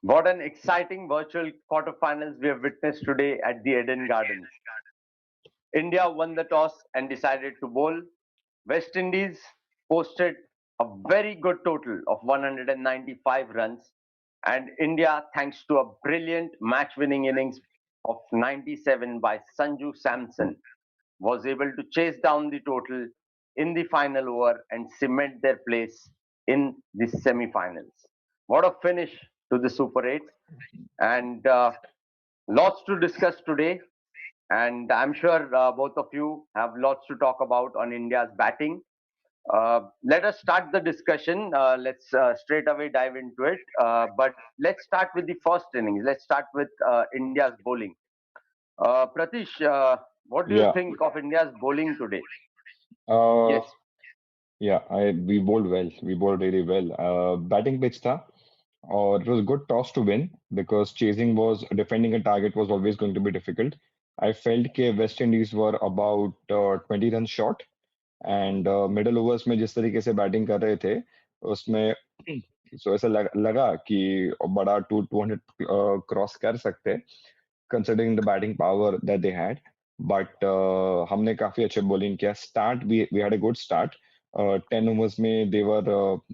What an exciting virtual quarterfinals we have witnessed today at the Eden Gardens. India won the toss and decided to bowl. West Indies posted a very good total of 195 runs, and India, thanks to a brilliant match winning innings of 97 by Sanju Samson, was able to chase down the total in the final over and cement their place in the semi finals. What a finish to the Super 8! And lots to discuss today. And I'm sure both of you have lots to talk about on India's batting. Let us start the discussion. Let's straight away dive into it. But let's start with the first innings. Let's start with India's bowling. Pratish, what do you Yeah. think of India's bowling today? Uh, Yes. yeah, we bowled well. We bowled really well. Batting pitch tha, or it was a good toss to win because defending a target was always going to be difficult. I felt कि West Indies were about 20 runs short and middle overs में जिस तरीके से batting कर रहे थे उसमें ऐसा लगा कि बड़ा 200 क्रॉस कर सकते considering the batting power that they had. But हमने काफी अच्छे bowling किया. We had a good start. 10 overs में they were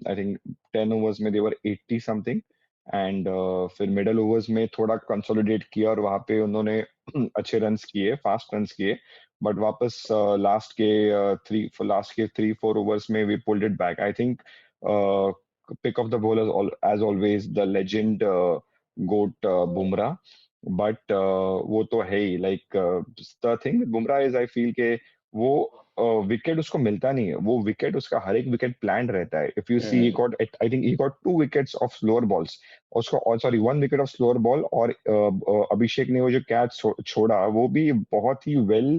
I think 10 overs में they were 80 something. And फिर middle overs में थोड़ा consolidate किया और वहाँ पे उन्होंने अच्छे runs किए, fast runs किए. But वापस last के 3-4 overs में we pulled it back. I think uh, pick of the bowlers as always the legend goat Bumrah. But वो तो है ही like the thing Bumrah is I feel के वो विकेट उसको मिलता नहीं है वो विकेट उसका हर एक विकेट प्लान रहता है if you see he got I think he got 2 wickets of slower balls और उसको sorry 1 wicket of slower ball और अभिषेक ने वो जो कैच छोड़ा वो भी बहुत ही वेल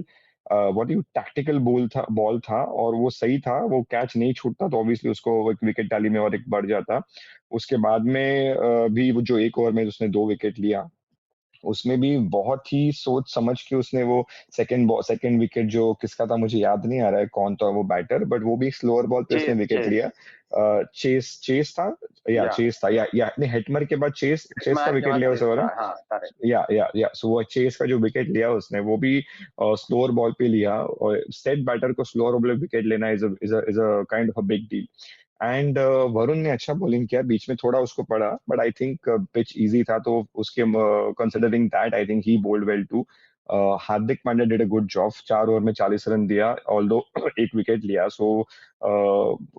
बहुत ही टैक्टिकल बॉल था और वो सही था वो कैच नहीं छूटता तो ऑब्वियसली उसको एक विकेट टैली में और एक बढ़ जाता उसके बाद में भी वो जो एक ओवर में उसने 2 विकेट लिया उसमें भी बहुत ही सोच समझ के उसने वो सेकंड विकेट जो किसका था मुझे याद नहीं आ रहा है कौन था वो बैटर बट वो भी स्लोअर बॉल पे उसने Chase, विकेट chase. लिया चेस था Yeah. चेस था या नहीं हेटमर के बाद चेस का Match, विकेट match लिया उस chase. ओवर हाँ, correct. या सो वो चेस का जो विकेट लिया उसने वो भी स्लोअर बॉल पे लिया और सेट बैटर को स्लोअर बॉल विकेट लेना is a kind of a big deal and Varun ने अच्छा बॉलिंग किया बीच में थोड़ा उसको पड़ा but I think pitch easy था तो उसके considering that I think he bowled well to Hardik Pandya did a good job 4 over में 40 रन दिया ऑल्दो एक विकेट लिया सो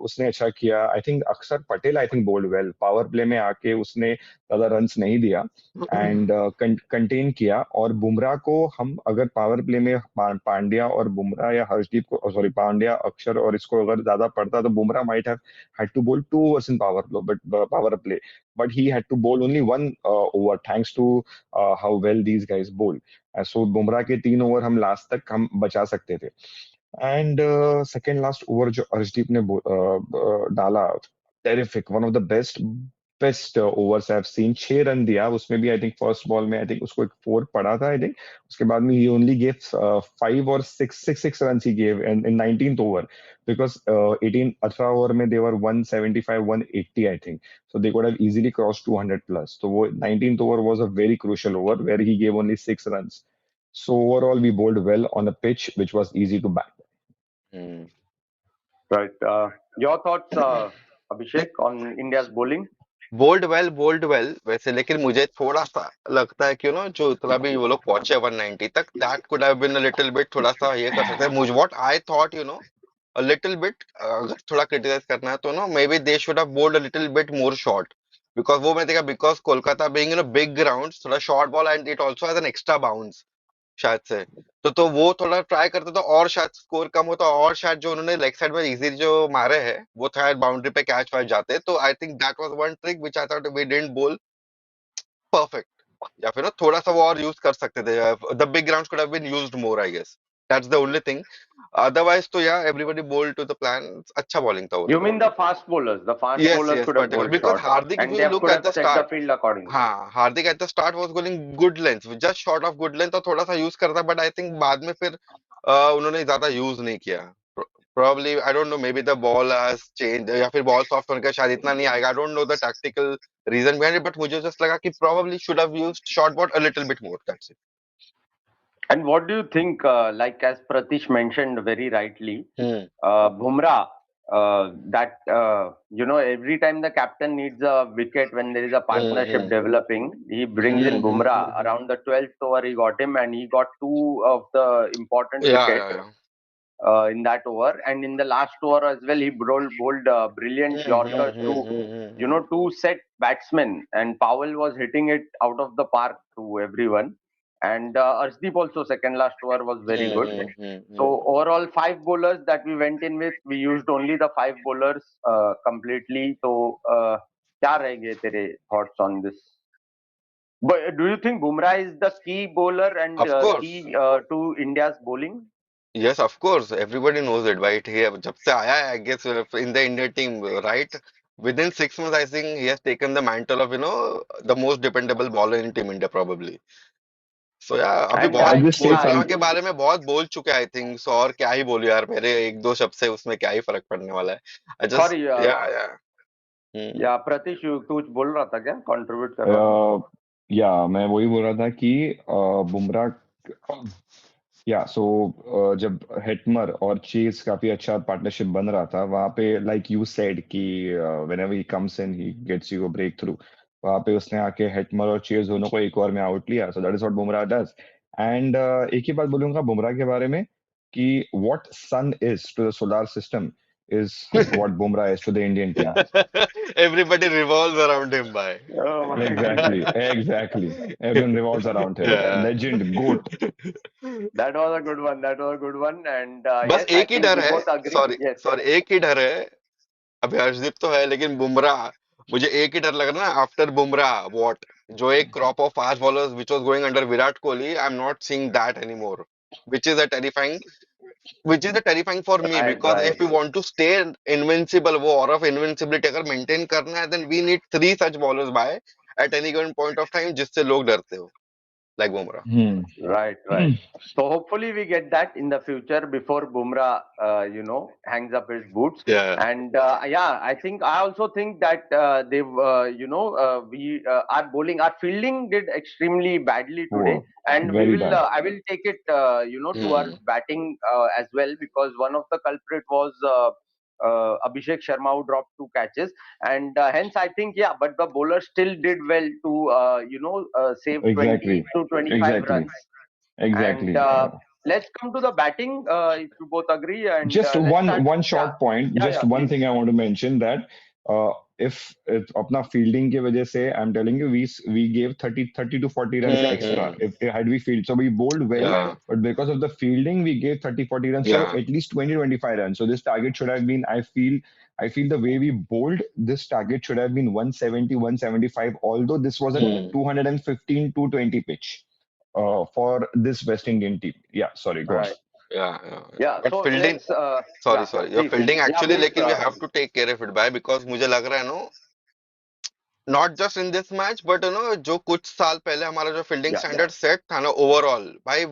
उसने अच्छा किया I think Akshar Patel I think bowled well power play में आके उसने ज्यादा रन्स नहीं दिया एंड कंटेन किया और बुमराह को हम अगर पावर प्ले में पांड्या और बुमराह या हर्षदीप को सॉरी पांड्या अक्षर और इसको अगर ज्यादा पड़ता तो Bumrah might have had to bowl 2 overs in power play, but he had to bowl only one over thanks to how well these guys bowl. So Bumrah के 3 ओवर हम लास्ट तक हम बचा सकते थे एंड सेकेंड लास्ट ओवर जो अर्शदीप ने डाला terrific one of the best overs I have seen 6 run दिया उसमें भी आई थिंक फर्स्ट बॉल में आई थिंक उसको एक 4 पड़ा था आई थिंक उसके बाद में ही only gave 5 or 6 runs he gave in 19th over because 18 over में they were 175 180 I think so they could have easily crossed 200 plus so वो 19th over was a very crucial over where he gave only 6 runs so overall we bowled well on a pitch which was easy to bat. Hmm. Right. Your thoughts, Abhishek, on India's bowling? Bowled well वैसे लेकिन मुझे थोड़ा सा लगता है कि जो इतना भी वो लोग पहुंचे 190 तक that could have been a little bit थोड़ा सा ये कर सकते हैं मुझे what I thought a little bit अगर थोड़ा क्रिटिसाइज करना है तो maybe they should have bowled a little bit more short because वो मैंने देखा because Kolkata being big ground थोड़ा short ball and it also has an extra bounce शायद से तो वो थोड़ा ट्राई करते तो और शायद स्कोर कम होता और शायद जो उन्होंने लेग साइड में इजी जो मारे हैं वो शायद बाउंड्री पे कैच वैच जाते तो I think that was one trick which I thought we didn't bowl perfect या फिर थोड़ा सा वो और यूज कर सकते थे the big grounds could have been used more I guess that's the only thing otherwise तो या everybody bowled to the plan अच्छा बॉलिंग था वो You तो mean the fast bowlers? The fast yes bowlers yes could have particular bowled because short, Hardik if and you they look could at have the set the start field accordingly. हाँ Hardik at the start was going good length just short of good length और थोड़ा सा use करता but I think बाद में फिर उन्होंने ज्यादा यूज नहीं किया Probably, I don't know, maybe the ball has changed या फिर ball soft होने का शायद इतना नहीं आएगा. I don't know the tactical reason behind it, but मुझे just लगा कि probably should have used short ball a little bit more. That's it. And what do you think, like as Pratish mentioned very rightly, Hmm. Bumrah, every time the captain needs a wicket when there is a partnership developing, he brings in Bumrah. Around the 12th over, he got him, and he got two of the important Yeah, wickets yeah, in that over. And in the last over as well, he bowled brilliant Yorkers to, yeah. two set batsmen. And Powell was hitting it out of the park to everyone. And Arshdeep also, second last over was very good. So overall, five bowlers that we went in with, we used only the five bowlers completely. So, क्या रहेंगे तेरे thoughts on this? But do you think Bumrah is the key bowler and Of course. key to India's bowling? Yes, of course. Everybody knows it, right? He जब से आया है, I guess, in the India team, right? Within 6 months, I think he has taken the mantle of, the most dependable bowler in Team India, probably. So yeah, अभी And बहुत I'll just say Bumrah yeah, के बारे में बहुत बोल चुके हैं, I think. So और क्या ही बोलूं यार, मेरे एक दो शब्द से उसमें क्या ही फर्क पड़ने वाला है. I just, sorry, yeah. Hmm. या प्रतीश कुछ बोल रहा था क्या? कंट्रीब्यूट कर रहा था? या मैं वही बोल रहा था कि बुमराह या सो जब हेटमर और चेज काफी अच्छा पार्टनरशिप बन रहा था वहां पे लाइक यू सेड कि whenever he comes in he gets you a breakthrough. वहां पे उसने आके हेटमर और चेज दोनों को एक ओवर में आउट लिया. So that is what Bumrah does. And एक ही बात बोलूंगा बुमराह के बारे में कि what sun is to the solar system is what Bumrah is to the Indian team. Everybody revolves around him, by. Oh my God. Exactly. Everyone revolves around him. Yeah. Legend, goat. That was a good one. That was a good one. And बस yes, I एक ही think डर we है, both agree. Sorry Yes. Sorry, एक ही डर है. अभी हर्षदीप तो है, लेकिन बुमराह, मुझे एक ही डर लग रहा है ना, आफ्टर बुमराह व्हाट, जो एक crop of fast bowlers which was going under Virat Kohli, I am not seeing that anymore, which is a terrifying, for me, Right, because right. If you want to stay invincible, वो और of invincibility अगर maintain करना है, then we need three such bowlers by at any given point of time, जिससे लोग डरते हो, like Bumrah. Hmm. Right, right. So hopefully we get that in the future before Bumrah, hangs up his boots. Yeah. And yeah, I also think that our bowling, our fielding did extremely badly today. Poor. And Very bad. I will take it, towards batting as well, because one of the culprit was Abhishek Sharma, who dropped two catches. And hence I think, yeah, but the bowler still did well to, save 20 Exactly. to 25 Exactly. runs. And Exactly. let's come to the batting, if you both agree. And Just let's start. one Yeah, short point, yeah, just yeah, one please. thing I want to mention that uh, if अपना fielding की वजह से I'm telling you we gave 30 to 40 runs extra if had we field, so we bowled well, Yeah. but because of the fielding we gave 30-40 runs, so Yeah. at least 20-25 runs. So this target should have been, I feel the way we bowled, this target should have been 170 175, although this was a 215 220 pitch for this West Indian team. Yeah, sorry, go on. Right. Yeah. Yeah. But So fielding, let's. sorry, Yeah, sorry. Your please. fielding Yeah, actually, please. लेकिन you have to take care of it, by, because मुझे लग रहा है not just in this match, but जो कुछ साल पहले हमारा जो fielding Yeah. standard set था ना, overall, भाई,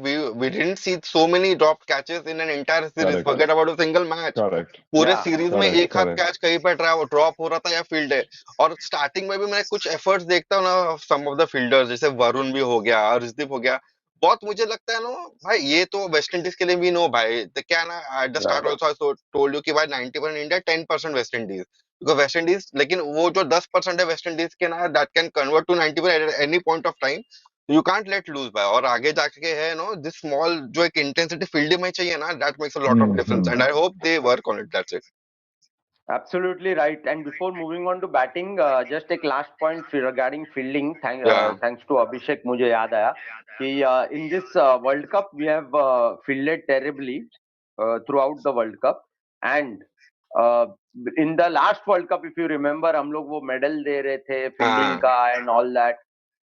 we didn't see so many dropped catches in an entire series. Correct. Forget about a single match. Correct. पूरे Yeah. सीरीज में Correct. एक हाथ Correct. कैच कहीं पर ड्रॉप हो रहा था या फील्ड है. और स्टार्टिंग में भी मैं कुछ एफर्ट्स देखता हूँ ना, सम ऑफ द फील्डर्स, जैसे वरुण भी हो गया, अर्शदीप हो गया, बहुत मुझे लगता है भाई, ये तो वेस्ट इंडीज के लिए भी भाई, तो क्या ना, at the start Right. Also told you कि भाई 90% India, 10% West Indies, because West Indies, लेकिन वो जो 10% है वेस्ट इंडीज के ना, that can convert to 90% at any point of time. You can't let loose by. और आगे जाके है दिस स्मॉल जो एक इंटेंसिटी फील्ड में चाहिए ना, that makes a lot of difference, and I hope they work on it. That's it. Absolutely right. And before moving on to batting, just a last point regarding fielding. Yeah. Thanks to Abhishek, मुझे याद आया कि in this World Cup we have fielded terribly throughout the World Cup. And uh, in the last World Cup, if you remember, हम लोग वो medal दे रहे थे fielding का and all that.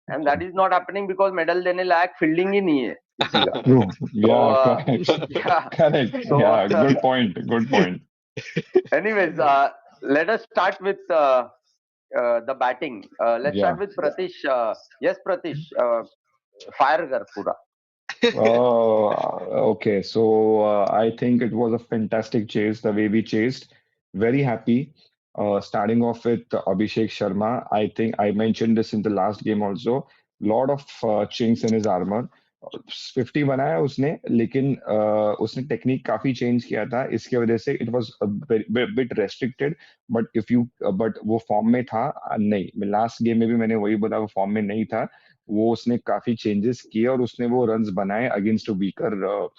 And that is not happening because medal देने लायक fielding ही नहीं है किसी का. True. So Yeah, correct. yeah. Correct. So Yeah, good point. Good point. anyways, let us start with the batting. Let's Yeah. start with Pratish. Yes, Pratish, fire कर पूरा. Oh, okay. So I think it was a fantastic chase, the way we chased. Very happy. Starting off with Abhishek Sharma. I think I mentioned this in the last game also. Lot of chinks in his armor. 50 बनाया उसने, लेकिन उसने technique काफी change किया था, इसकी वजह से it was bit restricted. But वो फॉर्म में था नहीं, लास्ट गेम में भी मैंने वही बोला, वो फॉर्म में नहीं था. वो उसने काफी चेंजेस किए और उसने वो रन्स बनाए against weaker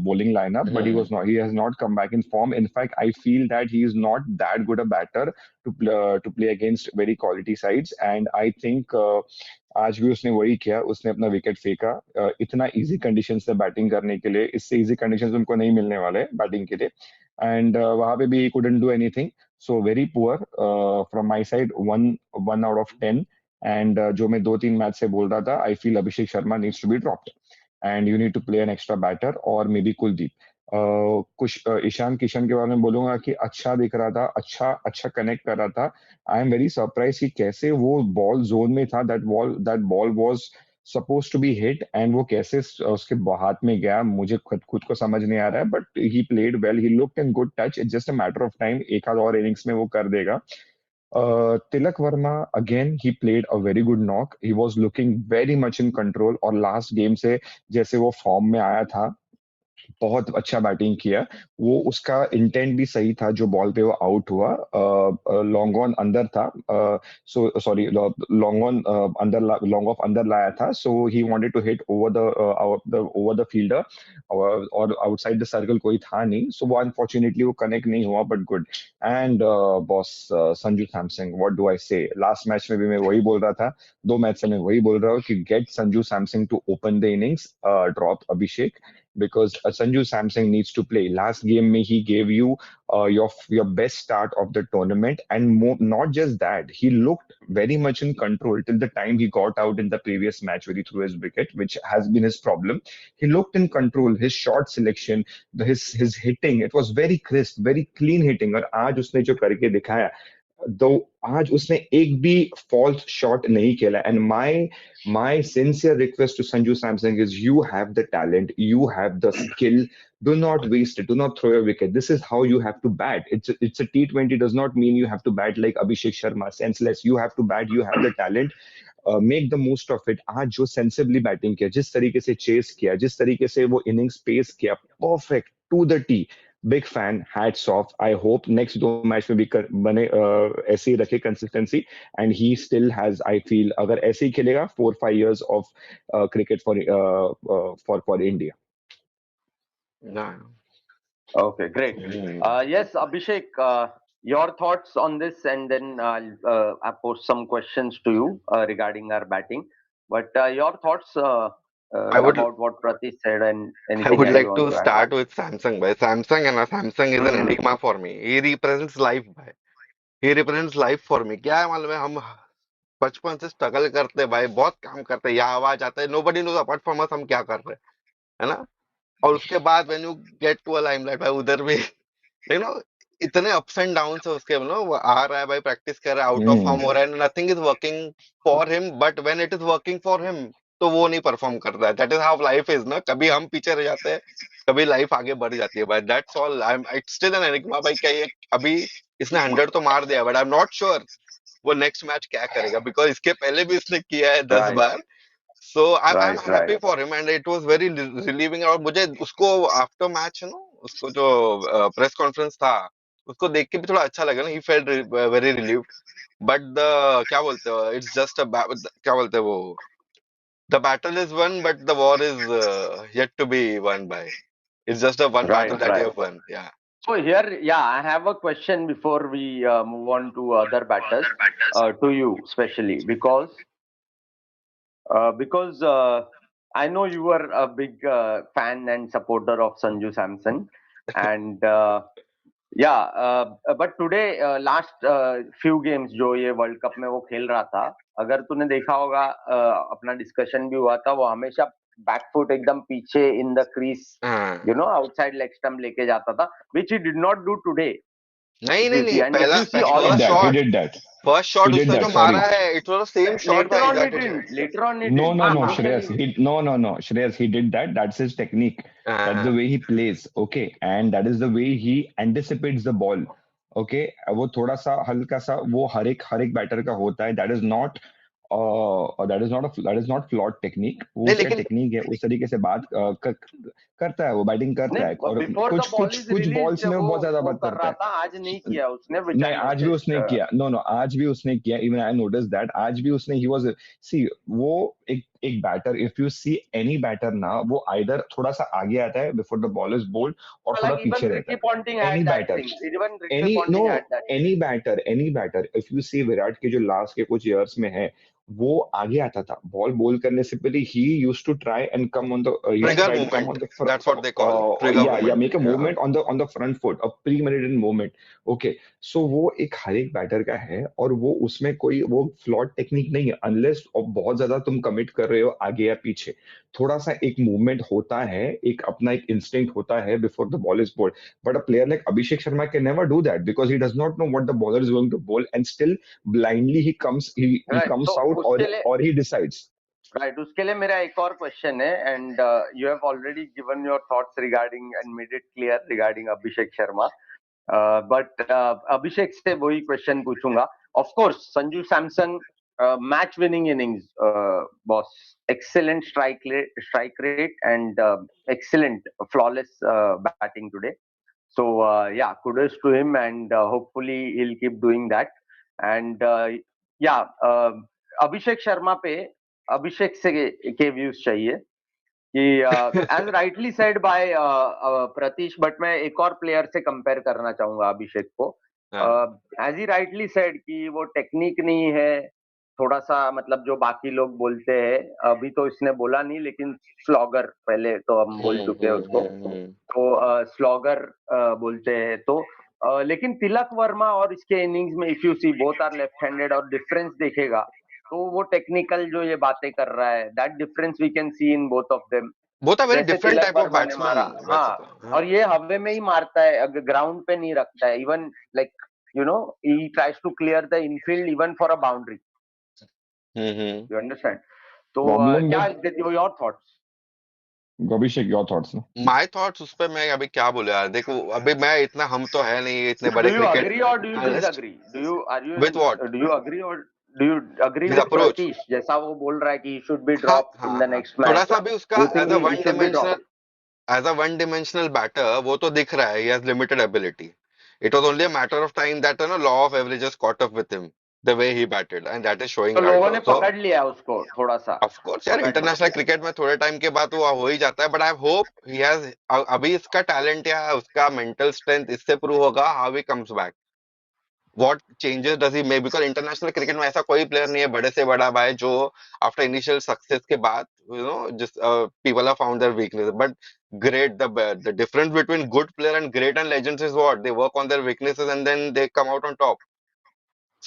bowling lineup, but hmm he has not come back in form. In fact, I feel that he is not that good a batter to play against very quality sides, and I think आज भी उसने वही किया, उसने अपना wicket फेंका. इतना easy conditions थे बैटिंग करने के लिए, इससे इजी कंडीशंस उनको नहीं मिलने वाले बैटिंग के लिए. एंड वहां पे भी couldn't do anything. So very poor from my side. One out of 10. And जो मैं 2-3 मैच से बोल रहा था, I feel Abhishek Sharma needs to be dropped and you need to play an extra batter और मे बी कुलदीप. कुछ ईशान किशन के बारे में बोलूंगा कि अच्छा दिख रहा था, अच्छा अच्छा कनेक्ट कर रहा था. आई एम वेरी सरप्राइज कि कैसे वो बॉल जोन में था. That ball was suppose to be hit and वो कैसे उसके हाथ में गया, मुझे खुद खुद को समझ नहीं आ रहा है. But he played well, he looked in good touch. It's just a matter of time, एक आध और इनिंग्स में वो कर देगा. Tilak Verma, again, he played a very good knock. He was looking very much in control. और last game से जैसे वो फॉर्म में आया था, बहुत अच्छा बैटिंग किया. वो उसका इंटेंट भी सही था, जो बॉल पे वो आउट हुआ. लॉन्ग ऑन अंदर था, सो सॉरी, लॉन्ग ऑन अंदर, लॉन्ग ऑफ अंदर लाया था. So he wanted to hit over the fielder, और आउटसाइड द सर्कल कोई था नहीं, सो वो अनफॉर्चुनेटली वो कनेक्ट नहीं हुआ. But good. And boss Sanju Samson, what do I say. Last match में भी मैं वही बोल रहा था, 2 मैच से मैं वही बोल रहा हूँ कि get Sanju Samsung to open the innings, drop Abhishek, because Sanju Samsung needs to play. Last game, he gave you your best start of the tournament, and not just that, he looked very much in control till the time he got out in the previous match where he threw his wicket, which has been his problem. He looked in control. His shot selection, his hitting, it was very crisp, very clean hitting. और आज उसने जो करके दिखाया, दो आज उसने एक भी फॉल्स शॉट नहीं खेला. And my sincere request to Sanju Samsung is, you have the talent, you have the skill, do not waste it, do not throw a wicket. This is how you have to bat. It's a T20, does not mean you have to bat like Abhishek Sharma, senseless. You have to bat, you have the talent. Make the most of it. आज जो sensibly batting किया, जिस तरीके से chess किया, जिस तरीके से वो इनिंग्स पेस किया, perfect to the T. Big fan, hats off. I hope next 2 match में भी बने, ऐसे ही रखे consistency. And he still has, I feel, अगर ऐसे ही खेलेगा 4-5 years ऑफ cricket for India. yeah. Okay, great. Yes, Abhishek, your thoughts on this, and then I pose some questions to you regarding our batting. But your thoughts I would about what Prati said, and I anything would else you like want to to add? start with Samsung. By Samsung, and Samsung is an enigma for me. He represents life. By he represents life for me. क्या है मालूम है, हम बचपन से struggle करते हैं भाई, बहुत काम करते हैं, यहाँ आवाज आता है, nobody knows apart from us हम क्या कर रहे हैं, है ना. और उसके बाद when you get to a limelight भाई, उधर भी यू नो इतने अप्स एंड डाउन है उसके, वो आ रहा है भाई, प्रैक्टिस कर रहा है, आउट ऑफ फॉर्म हो रहा है, nothing is working for him, but when it is working for him तो वो नहीं परफॉर्म करता है. That is how life is ना, कभी हम पीछे रह जाते हैं, कभी लाइफ आगे बढ़ जाती है भाई. That's all. I am it's still an enigma भाई, क्या ये अभी इसने 100 तो मार दिया, but I am not sure वो नेक्स्ट मैच क्या करेगा, बिकॉज इसके पहले भी इसने किया है 10 Right, bar. So I am right, happy right, for him and it was very relieving. और मुझे उसको आफ्टर मैच उसको जो प्रेस कॉन्फ्रेंस था, उसको देख के भी थोड़ा अच्छा लगा ना. He felt very relieved. But the क्या बोलते हो, इट्स जस्ट अ क्या बोलते हैं वो, the battle is won but the war is yet to be won by. It's just a one battle right, that you right. Have won. या So here, yeah, I have a question before we move on to other batters, to you especially, because I know you are a big fan and supporter of Sanju Samson, and yeah, but today last few games जो ये world cup में वो खेल रहा था, अगर तूने देखा होगा, अपना डिस्कशन भी हुआ था, वो हमेशा बैकफुट एकदम पीछे in the crease, outside leg stump लेके जाता था, which he did not do today, नहीं if नहीं you see. नहीं, And if पहला you see He all पहला did the that. He shot, did that. First He shot did उसने that. जो Sorry. मारा है it was the same shot Later भाई on he that didn't. Later on he No, didn't. no, no, Initially, Shreyas. No, Shreyas. He did that. That's his technique. That's the way he plays. Okay, and that is the way he anticipates the ball. Okay, वो थोड़ा सा हल्का सा वो हर एक batter का होता है. That is not flawed technique. वो नहीं उसका लेकिन टेक्निक है. उस तरीके से बात करता है. वो बैटिंग करता है नहीं और बिफोर द कुछ बॉल कुछ इज कुछ रिलीज्ड बॉल्स में वो वो बहुत ज्यादा वो बात कर करता रहा है. था, आज नहीं किया उसने, विच नहीं आई आज भी उसने नोटिस्ड। किया. नो नो आज भी उसने किया. इवन आई नोटिस दैट आज भी उसने ही वाज सी वो एक batter. If you see any batter ना वो आइदर थोड़ा सा आगे आता है before the ball is bowled और थोड़ा Like even पीछे रहता Ricky है. Ponting had any that batter thing. Even Ricky any no Ponting had that thing. Any batter if you see Virat के जो लास्ट के कुछ इयर्स में है वो आगे आता था बॉल बोल करने से पहले. He used to try and come on the he used to trigger try to come on movement, the that's what they call trigger या मूवमेंट, मेक अ या movement on the front foot a premeditated movement. Okay, so वो एक हर एक batter का है और वो उसमें कोई वो फ्लॉट टेक्निक नहीं है अनलेस बहुत ज्यादा तुम कमिट कर रहे हो आगे या पीछे. थोड़ा सा एक मूवमेंट होता है. एक अपना एक इंस्टिंक्ट होता है before the ball is bowled. But a player like Abhishek Sharma can never do that because he does not know what the bowler is going to bowl and still blindly he Right. comes So out उसके लिए or he decides. Right उसके लिए मेरा एक और question है, and you have already given your thoughts regarding and made it clear regarding Abhishek Sharma, but Abhishek से वही क्वेश्चन पूछूंगा. Of course Sanju Samson match winning innings, boss, excellent strike rate and excellent flawless batting today. So yeah, kudos to him, and hopefully he'll keep doing that. And yeah, Abhishek Sharma पे अभिषेक से के views चाहिए कि as rightly said by Pratish, but मैं एक और player से compare करना चाहूंगा अभिषेक को. एज ही राइटली सेड कि वो टेक्निक नहीं है, थोड़ा सा मतलब जो बाकी लोग बोलते हैं, अभी तो इसने बोला नहीं लेकिन स्लॉगर पहले तो हम बोल चुके हैं उसको, तो स्लॉगर बोलते हैं. तो लेकिन तिलक वर्मा और इसके इनिंग्स में if you see both are left handed और डिफरेंस देखेगा तो वो टेक्निकल जो ये बातें कर रहा है, that difference we can see in both of them. Both are very जैसे different Tilak type of Varma ने बैट्समैन मारा, वैसे हाँ, तो, हाँ. और ये हवे में ही मारता है, अगर ग्राउंड पे नहीं रखता है. Even like you know he tries to clear the infield even for a boundary. Hmm. You understand? तो Problem क्या with your thoughts? Abhishek, your thoughts, no? My thoughts उस पे मैं अभी क्या बोले यार, देखो अभी मैं इतना, हम तो है नहीं इतने डू बड़े यू क्रिकेट अग्री और do you analyst. Disagree? With what? Do you agree और do you agree his with approach. Pratish, जैसा वो बोल रहा है कि ही शुड बी हाँ ड्रॉप इन हाँ द हाँ, नेक्स्ट थोड़ा मैच? सा भी उसका do you as think a he one should be drop? Dimensional, as a one dimensional batter वो तो दिख रहा है, he has limited ability. It was only a matter of time that no law of averages caught up with him, the way he batted, and that is तो showing right लोगों now. ने So पकड़ लिया उसको, थोड़ा सा of course यार, पकड़ लिया. इंटरनेशनल क्रिकेट में थोड़े टाइम के बाद वो हो ही जाता है, but I hope he has, अभी इसका टैलेंट या उसका मेंटल स्ट्रेंथ इससे प्रूव होगा how he comes back, what changes does he make, because international cricket में ऐसा कोई प्लेयर नहीं है बड़े से बड़ा भाई जो आफ्टर इनिशियल सक्सेस के बाद जिस people have found their weakness. But great, the difference between good player and great and legends is what they work on their weaknesses and then they come out on top.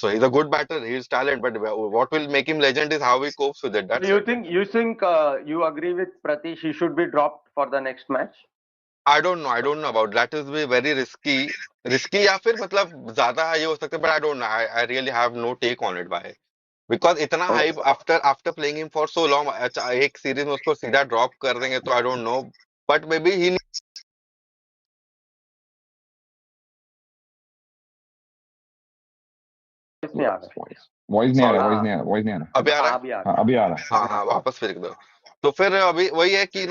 So he's a good batter, he is talent, but what will make him legend is how he copes with it. That's it. You think you agree with Pratish, he should be dropped for the next match? I don't know about that. Is be very risky या फिर मतलब ज्यादा ये हो सकता है, but I don't know. I really have no take on it why. Because इतना Oh, hype after playing him for so long, अच्छा एक सीरीज में उसको सीधा ड्रॉप कर देंगे तो I don't know. But maybe he नहीं आ रहा. वॉइस नहीं आ रहा. sorry, वॉइस हाँ नहीं आ रहा. वॉइस नहीं आ रहा. अभी आ रहा हाँ, है? अभी आ हाँ रहा. अभी आ रहा है. हाँ हाँ, वापस फेंक दो. तो फिर अभी वही है कि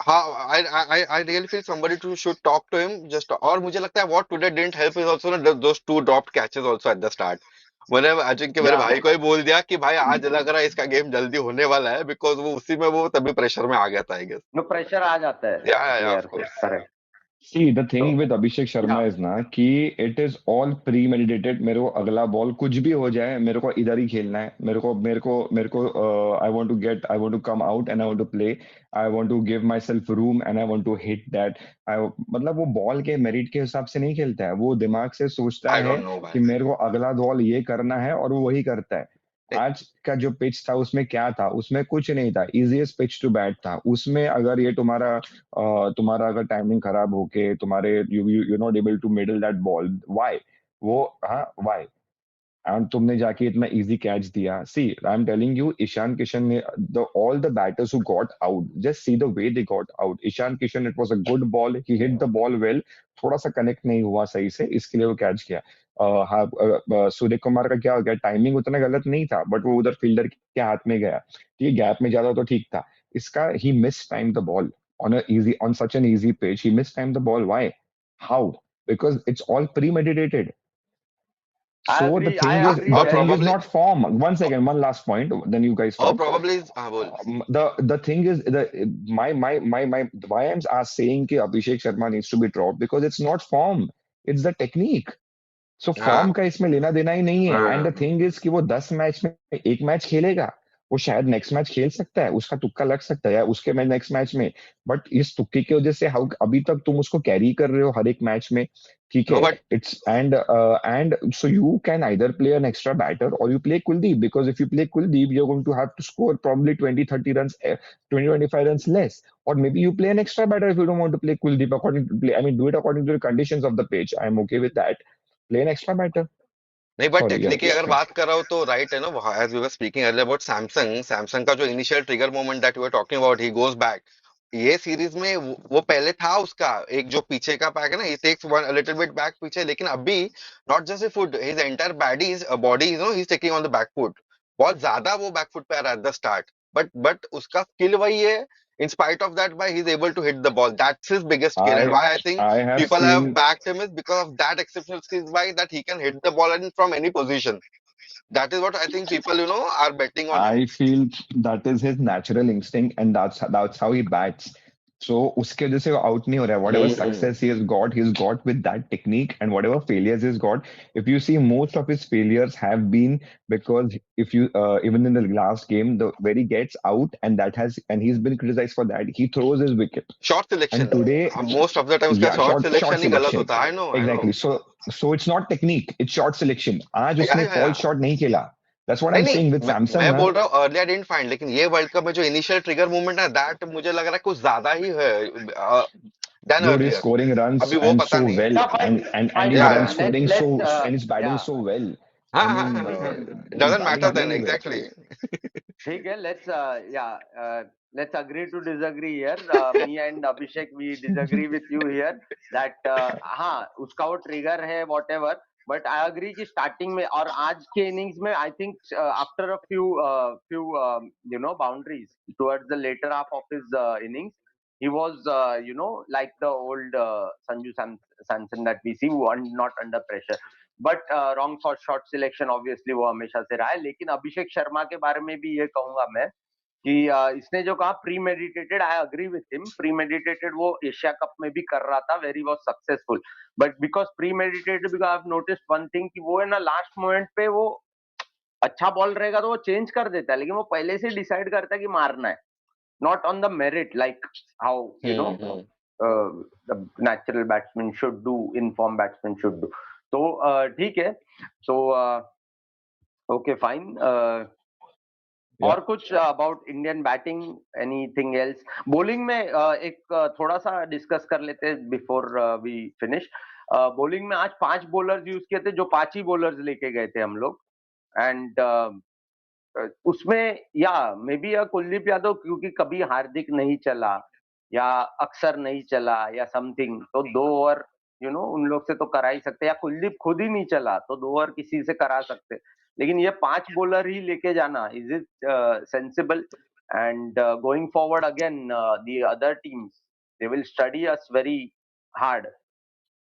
हाँ, I really feel somebody to should talk to him just. और मुझे लगता है what today didn't help is also those two dropped catches also at the start. मैंने अजिंक्य मेरे Yeah. भाई को ही बोल दिया कि भाई आज लग रहा है इसका गेम जल्दी होने वाला है, बिकॉज वो उसी में वो तभी प्रेशर में आ गया था आई गेस. No, प्रेशर आ जाता है या ऑफ प्लेयर पे. कोर्स. करेक्ट. See, the तो thing with Abhishek Sharma yeah. is ना कि it is all premeditated. मेरे को अगला बॉल कुछ भी हो जाए मेरे को इधर ही खेलना है. मेरे को I want to come out and I want to play. I want to give myself room and I want to hit that. मतलब वो बॉल के मेरिट के हिसाब से नहीं खेलता है. वो दिमाग से सोचता आई है डोंट नो कि भाई. मेरे को अगला बॉल ये करना है और वो वही करता है. आज का जो पिच था उसमें क्या था? उसमें कुछ नहीं था. इजीएस्ट पिच टू बैट था. उसमें अगर ये तुम्हारा अगर टाइमिंग खराब होके तुम्हारे you not able to middle that ball, why? वो हाँ व्हाई? एंड तुमने जाके इतना इजी कैच दिया. See I am telling you, Ishan Kishan ने the all the batters who got out, just see the way they got out. Ishan Kishan, it was a good ball, he hit the ball well, थोड़ा सा connect नहीं हुआ सही से, इसके लिए वो कैच किया. हाँ, सूर्य कुमार का क्या हो गया, टाइमिंग उतना गलत नहीं था, बट वो उधर फील्डर के हाथ में गया. ठीक है, गैप में ज्यादा तो ठीक था. इसका he mistime the ball on such an easy pitch. He mistimed the ball. Why? How? Because it's all premeditated. So the I thing is, agree, the or thing Jay. is probably not form. One second, one last point. Then you guys or talk. probably बोल. The thing is, my why I'm saying कि Abhishek Sharma needs to be dropped, because it's not form. It's the technique. सो हाँ form का इसमें लेना देना ही नहीं है. And the हाँ. थिंग इज कि वो 10 मैच में एक मैच खेलेगा, वो शायद नेक्स्ट मैच खेल सकता है, उसका तुक्का लग सकता है या उसके में नेक्स्ट मैच में. बट इस तुक्के की वजह से हाउ अभी तक तुम उसको कैरी कर रहे हो हर एक मैच में. ठीक No, है. but it's and so you can either play an extra batter और you play Kuldeep, because if you play Kuldeep you are going to have to score probably 20-30 runs, 20-25 runs less. Or maybe you play an extra batter if you don't want to play Kuldeep according to play. I mean, do it according to the conditions of the pitch. I'm okay with that. Play an extra batter. नहीं, but Sorry, yeah, technically अगर yeah. बात कर रहा हूँ तो right है ना. As we were speaking earlier about Samsung, Samsung का जो initial trigger moment that you were talking about, he goes back. ये सीरीज में वो पहले था उसका एक जो पीछे का पैक है ना, he takes one little bit back पीछे, लेकिन अभी not just foot, his entire body you know he is taking on the back foot. बहुत ज्यादा वो बैक फुट पे आ रहा है एट द स्टार्ट. बट उसका स्किल वही है. In spite of that, why he's able to hit the ball. That's his biggest skill, and I why I think I have people have seen. backed him is because of that exceptional skills, why that he can hit the ball in from any position. That is what I think people, are betting on him. I feel that is his natural instinct, and that's how he bats. So उसके वजह से वो out नहीं हो रहा है. Whatever Hmm. success he's got with that technique, and whatever failures he's got. If you see, most of his failures have been because if you even in the last game, the where he gets out, and he's been criticized for that. He throws his wicket, Short and selection. today, Most of the time उसका yeah, short short selection ही गलत selection. होता है. I know. Exactly. So it's not technique, it's short selection. आज या उसने या fall या. short नहीं खेला. That's what नहीं I'm नहीं, saying with मैं Samsung ना. बोल रहा हूँ अर्ली आई डिडंट फाइंड, लेकिन ये वर्ल्ड कप में जो इनिशियल ट्रिगर मूवमेंट है दैट मुझे लग रहा है कुछ ज्यादा ही है then Dude is earlier. scoring runs अभी वो and पता so नहीं. well, Yeah, and fine, his या fine. run या. scoring Let's and his batting yeah. so well. हाँ I हाँ mean, हाँ. he's doesn't batting matter then amazing. Exactly. ठीक है, let's agree to disagree here. Me and Abhishek, we disagree with you here that हाँ उसका वो trigger है whatever, but I agree कि स्टार्टिंग में और आज के इनिंग्स में I think after a few boundaries towards the later half of his innings, he was like the old Sanju Samson that we see, not under pressure. But wrong shot selection obviously वो हमेशा से रहा है. लेकिन अभिषेक शर्मा के बारे में भी ये कहूंगा मैं कि इसने जो कहा pre meditated, I agree with him. Pre meditated वो एशिया कप में भी कर रहा था, very was successful. But because pre meditated, because I have noticed one thing कि वो है ना लास्ट मोमेंट पे वो अच्छा बॉल रहेगा तो वो चेंज कर देता है, लेकिन वो पहले से डिसाइड करता है कि मारना है, not on the merit like how hmm. The natural batsman should do, in form batsman should do. तो ठीक है. So okay fine. Yeah. और कुछ about Indian batting, anything else? Bowling में एक थोड़ा सा डिस्कस कर लेते हैं बिफोर वी फिनिश. बॉलिंग में आज 5 बॉलर्स यूज किए थे, जो 5 ही बॉलर्स लेके गए थे हम लोग. एंड उसमें या मे बी कुलदीप यादव, क्योंकि कभी हार्दिक नहीं चला या अक्सर नहीं चला या समथिंग, तो 2 ओवर उन लोग से तो करा ही सकते, या कुलदीप खुद ही नहीं चला तो 2 ओवर किसी से करा सकते. लेकिन ये 5 बॉलर ही लेके जाना, is it sensible? And going forward again, the other teams, they will study us very hard.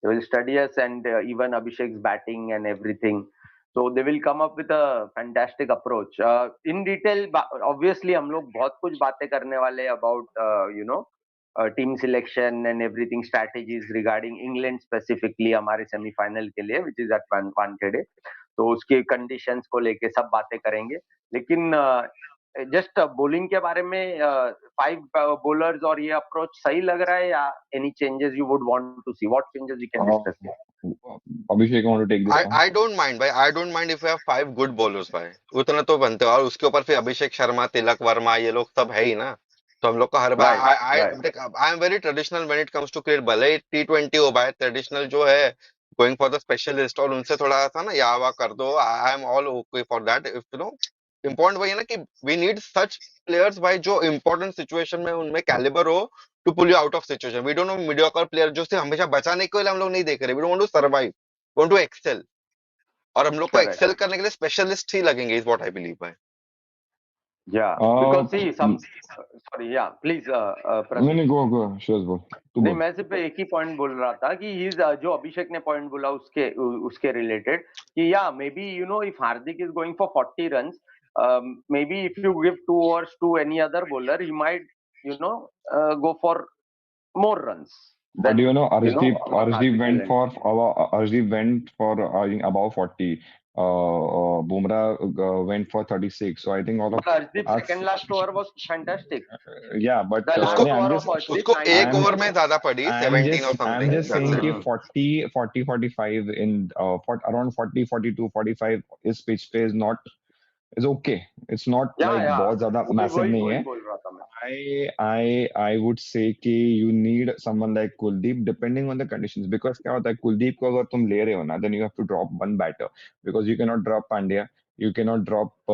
They will study us and even Abhishek's batting and everything. So they will come up with a fantastic approach. In detail, obviously हम लोग बहुत कुछ बातें करने वाले about team selection and everything, strategies regarding England specifically हमारे semifinal के लिए, which is at Wankhede. तो उसके कंडीशंस को लेके सब बातें करेंगे. लेकिन जस्ट बॉलिंग के बारे में 5 बॉलर्स और ये अप्रोच सही लग रहा है, या any changes you would want to see? What changes we can discuss here? Abhishek, you want to take this one? I don't mind भाई, I don't mind if you have 5 good bowlers भाई. उतना तो बनते हो, और उसके ऊपर फिर अभिषेक शर्मा, तिलक वर्मा, ये लोग सब है ही ना. तो हम लोग का हर बार right. I am very traditional when it comes to cricket. भले T20 हो भाई, ट्रेडिशनल जो है गोइंग फॉर द स्पेशलिस्ट और उनसे थोड़ा सा ना या वा कर दो, I am all okay for that. If you know important वही है ना कि वी नीड सच प्लेयर्स भाई जो इंपॉर्टेंट सिचुएशन में उनमें कैलिबर हो to pull you out of situation. We don't know mediocre player जो सिर्फ हमेशा बचाने के लिए हम लोग नहीं देख रहे, we don't want to survive, we want to excel. और हम लोग को Correct. एक्सेल करने के लिए स्पेशलिस्ट ही लगेंगे, इज व्हाट आई बिलीव भाई। Yeah, uh, because see, sorry, yeah, please, नहीं proceed. नहीं, गो शेष बोल, तू नहीं, बोल। मैं सिर्फ एक ही पॉइंट बोल रहा था कि जो अभिषेक ने पॉइंट बोला उसके रिलेटेड कि या maybe you know if Hardik is going for 40 runs, maybe if you give 2 overs to any other bowler he might you know go for more runs But than you know, you know Arshdeep, what Arshdeep Hardik will went end. for Arshdeep went for I think above 40. Bumrah went for 36. So I think all But of Hardeep's us, second last over was fantastic. yeah. But The उसको last no, over of Hardeep, उसको एक 90 I'm over run में was. ज्यादा पड़ी, 17 और I'm something, just that's saying कि it. 40, 45 in around 40, 42, 45 is pitch pace not is okay. It's not Yeah, like yeah. बहुत ज्यादा वही massive वही नहीं वही है. बोल रहा था मैं. I would say कि you need someone like Kuldeep depending on the conditions, because क्या होता है Kuldeep को अगर तुम ले रहे हो ना, then you have to drop one batter because you cannot drop Pandya, you cannot drop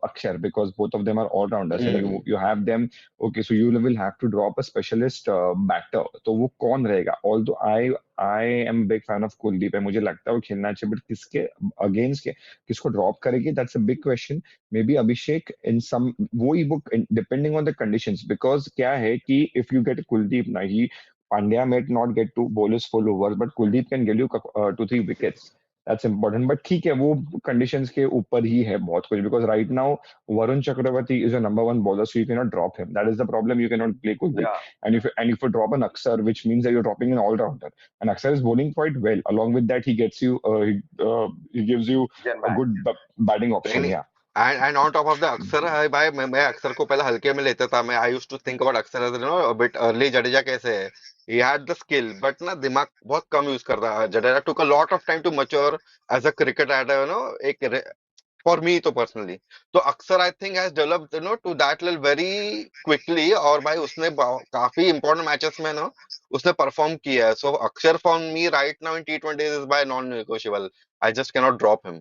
Akshar because both of them are all rounders and you have them. Okay, so you will have to drop a specialist batter. तो वो कौन रहेगा? Although I am a big fan of Kuldeep है, मुझे लगता है वो खेलना चाहिए, but किसके against के किसको drop करेगी? That's a big question. Maybe Abhishek in some वही book depending on the conditions, because क्या है कि if you get Kuldeep ना ही Pandya might not get to bowl his full overs, but Kuldeep can get you 2-3 wickets. That's important. But ठीक है, वो conditions के ऊपर ही है बहुत कुछ, because right now Varun Chakravarti is a number one bowler, so you cannot drop him. That is the problem. You cannot play Kuldeep. Yeah. And if you drop an Akshar, which means that you're dropping an all-rounder. And Akshar is bowling quite well. Along with that, he gets you, he gives you Gen a back. good batting option. नहीं, Yeah. And on top of the अक्षर है भाई, मैं अक्षर को पहले हल्के में लेता था। मैं I used to think about Akshar as you know a bit early. Jadeja कैसे है, he had the skill but ना दिमाग बहुत कम यूज करता है। Jadeja took a lot of time to mature as a cricket at you know एक फॉर मी तो पर्सनली। तो Akshar I think has developed you know to that level very quickly, और भाई उसने काफी इंपॉर्टेंट मैचेस में ना उसने परफॉर्म किया है। सो अक्षर for me right now in T20 is by non negotiable. I just cannot drop him.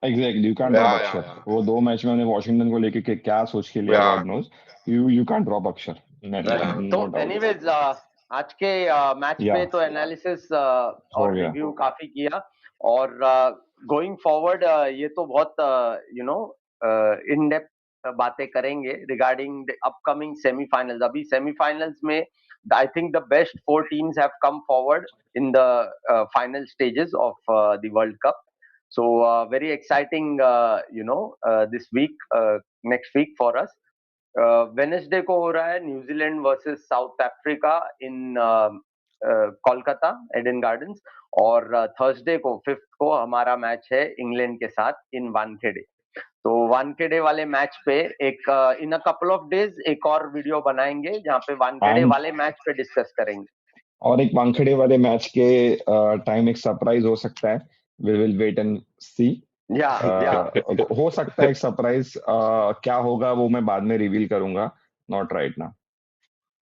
Exactly, you can या ड्रॉप या अक्षर। वो 2 मैच में हमने वॉशिंगटन को लेके क्या सोच के लिया, या God knows. You can drop Axar, Right. या तो नो डाउट। एनीवेज आज के मैच या पे तो एनालिसिस हो और गया। रिव्यू काफी किया, और गोइंग फॉरवर्ड ये तो बहुत यू नो इन डेप्थ बातें करेंगे रिगार्डिंग द अपकमिंग सेमीफाइनल्स। अभी सेमीफाइनल्स में I think the best 4 teams have come forward in the final stages of the world cup. So very exciting, you know, this week, next week for us. Wednesday को हो रहा है New Zealand versus South Africa in Kolkata Eden Gardens, और Thursday को 5th को हमारा match है England के साथ इन वानखेड़े। तो वानखेड़े वाले मैच पे एक इन अ कपल ऑफ डेज एक और वीडियो बनाएंगे जहाँ पे वानखेड़े एंड वाले मैच पे डिस्कस करेंगे। और एक वानखेड़े वाले मैच के टाइम एक सरप्राइज हो सकता है। वी विल वेट एंड सी। या हो सकता है एक सरप्राइज, क्या होगा वो मैं बाद में रिवील करूंगा, नॉट राइट नाउ।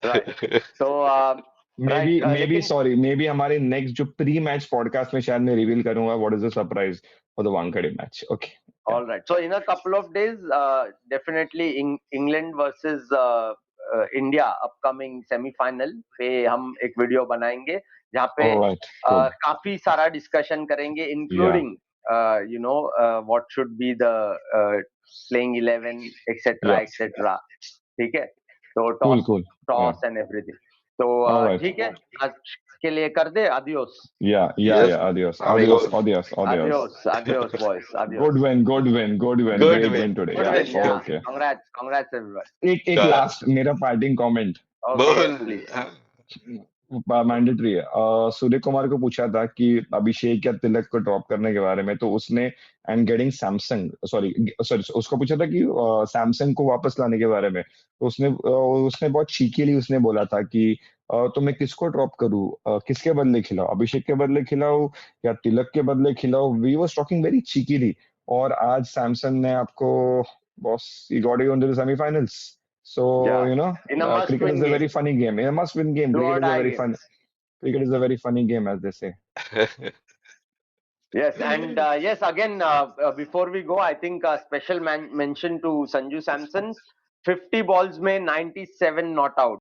राइट। तो मे बी हमारे नेक्स्ट जो प्री मैच पॉडकास्ट में शायद मैं रिवील करूंगा what is the surprise for the Wankhede match. Okay, All right. So in a couple of days, definitely England versus India upcoming semi-final पे हम एक वीडियो बनाएंगे जहाँ पे ऑलराइट, गुड, काफी सारा डिस्कशन करेंगे, या including you know what should be the playing 11 etc या etc। ठीक है, तो कूल टॉस कूल, या टॉस एंड एवरीथिंग। तो ऑलराइट, ठीक है, आज के लिए कर दे adios। या yes adios, amigos, Adios, adios boys, adios। good win, good great win, win today, Good yeah, win, yeah। okay। Congrats everyone। एक लास्ट मेरा पार्टिंग कमेंट Okay, yes, बोल। please। मैंडेटरी है। सूर्य कुमार को पूछा था कि अभिषेक या तिलक को ड्रॉप करने के बारे में, तो उसने and getting Samsung, sorry sorry, उसको पूछा था कि सैमसंग को वापस लाने के बारे में, तो उसने बहुत चीकीली उसने बोला था कि तो मैं किसको ड्रॉप करूं, किसके बदले खिलाऊं, अभिषेक के बदले खिलाऊं या तिलक के बदले खिलाऊं। वी वाज टॉकिंग वेरी चीकीली, और आज सैमसंग ने आपको boss he got you into the semifinals. So, Yeah, you know, in a cricket must-win is a game, very funny game. A must-win game. do or Cricket is a die very game। fun. Cricket is a very funny game, as they say. Yes, and yes, again, before we go, I think a special mention to Sanju Samson. 50 balls में 97 not out.